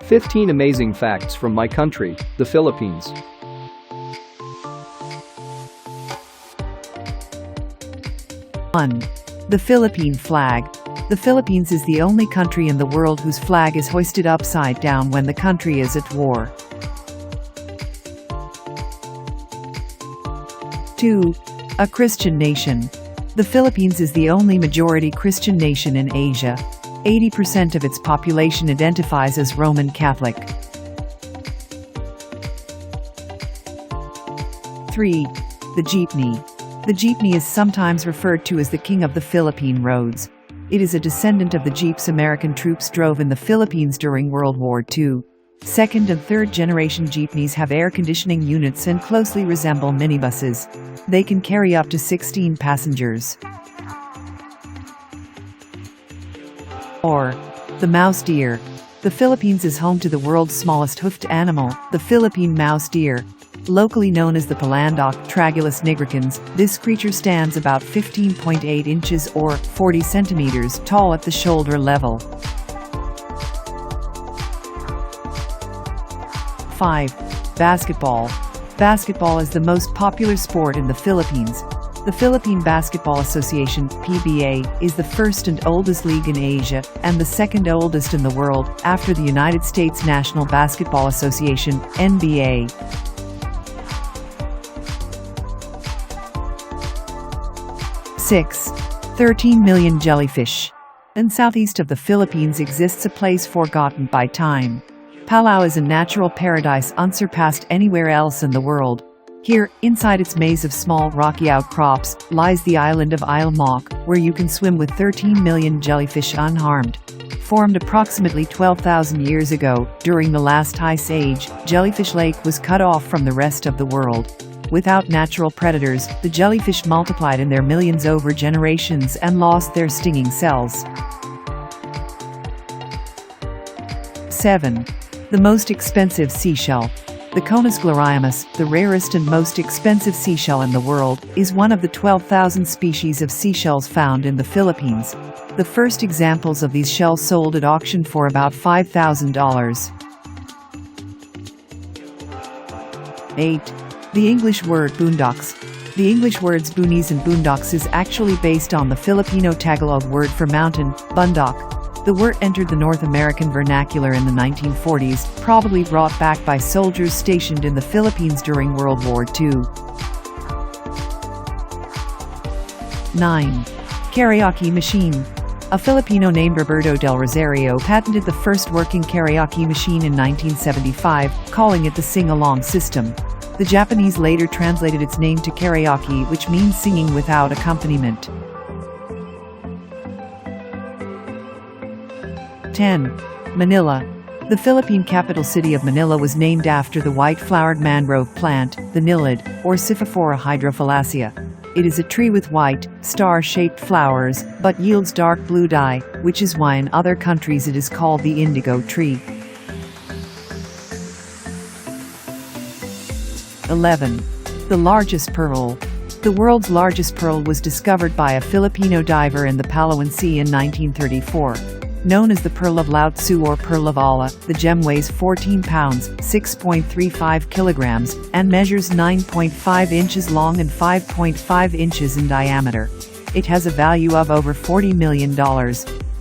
15 amazing facts from my country, the Philippines. 1. The Philippine Flag. The Philippines is the only country in the world whose flag is hoisted upside down when the country is at war. 2. A Christian nation. The Philippines is the only majority Christian nation in Asia. 80% of its population identifies as Roman Catholic. 3. The Jeepney. The Jeepney is sometimes referred to as the king of the Philippine roads. It is a descendant of the jeeps American troops drove in the Philippines during World War II. Second and third generation jeepneys have air conditioning units and closely resemble minibuses. They can carry up to 16 passengers. Or, the Mouse-Deer. The Philippines is home to the world's smallest hoofed animal, the Philippine Mouse-Deer. Locally known as the Palandoc tragulus nigricans, this creature stands about 15.8 inches or 40 centimeters tall at the shoulder level. 5. Basketball. Basketball is the most popular sport in the Philippines. The Philippine Basketball Association, PBA, is the first and oldest league in Asia, and the second oldest in the world, after the United States National Basketball Association, NBA. 6. 13 million jellyfish. In southeast of the Philippines exists a place forgotten by time. Palau is a natural paradise unsurpassed anywhere else in the world. Here, inside its maze of small rocky outcrops, lies the island of Isle Mock, where you can swim with 13 million jellyfish unharmed. Formed approximately 12,000 years ago, during the last ice age, Jellyfish Lake was cut off from the rest of the world. Without natural predators, the jellyfish multiplied in their millions over generations and lost their stinging cells. 7. The most expensive seashell. The Conus gloriamus, the rarest and most expensive seashell in the world, is one of the 12,000 species of seashells found in the Philippines. The first examples of these shells sold at auction for about $5,000. 8. The English word boondocks. The English words boonies and boondocks is actually based on the Filipino Tagalog word for mountain, bundock. The word entered the North American vernacular in the 1940s, probably brought back by soldiers stationed in the Philippines during World War II. 9. Karaoke Machine. A Filipino named Roberto del Rosario patented the first working karaoke machine in 1975, calling it the sing-along system. The Japanese later translated its name to karaoke, which means singing without accompaniment. 10. Manila. The Philippine capital city of Manila was named after the white-flowered mangrove plant, the nilid, or Scyphophora hydrophyllacea. It is a tree with white, star-shaped flowers, but yields dark blue dye, which is why in other countries it is called the indigo tree. 11. The largest pearl. The world's largest pearl was discovered by a Filipino diver in the Palawan Sea in 1934. Known as the Pearl of Lao Tzu or Pearl of Allah, the gem weighs 14 pounds, 6.35 kilograms, and measures 9.5 inches long and 5.5 inches in diameter. It has a value of over $40 million.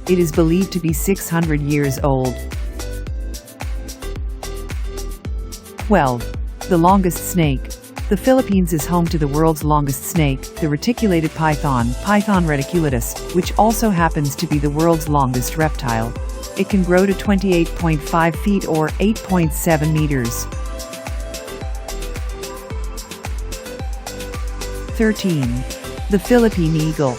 It is believed to be 600 years old. 12. The longest snake. The Philippines is home to the world's longest snake, the reticulated python, Python reticulatus, which also happens to be the world's longest reptile. It can grow to 28.5 feet or 8.7 meters. 13. The Philippine Eagle.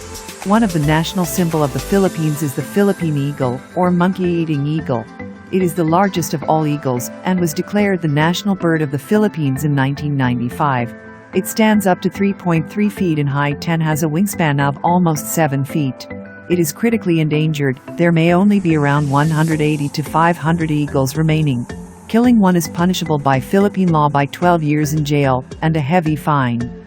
One of the national symbol of the Philippines is the Philippine Eagle, or monkey-eating eagle. It is the largest of all eagles, and was declared the national bird of the Philippines in 1995. It stands up to 3.3 feet in height and has a wingspan of almost 7 feet. It is critically endangered. There may only be around 180 to 500 eagles remaining. Killing one is punishable by Philippine law by 12 years in jail and a heavy fine.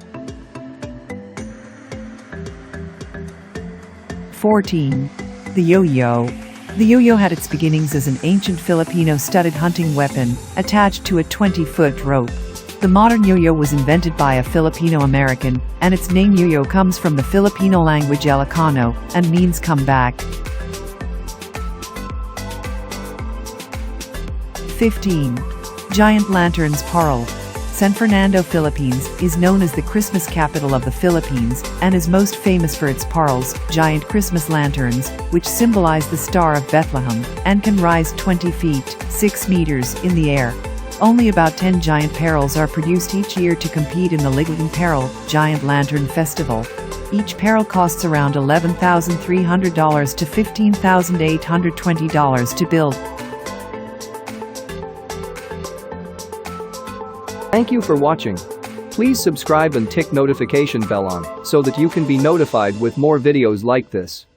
14. The Yoyo. The yo-yo had its beginnings as an ancient Filipino studded hunting weapon, attached to a 20-foot rope. The modern yo-yo was invented by a Filipino-American, and its name yo-yo comes from the Filipino language Ilocano, and means come back. 15. Giant lanterns. Parol, San Fernando, Philippines, is known as the Christmas capital of the Philippines, and is most famous for its parols, giant Christmas lanterns, which symbolize the Star of Bethlehem, and can rise 20 feet, 6 meters, in the air. Only about 10 giant parols are produced each year to compete in the Ligaling Parol Giant Lantern Festival. Each parol costs around $11,300 to $15,820 to build. Thank you for watching. Please subscribe and tick notification bell on so that you can be notified with more videos like this.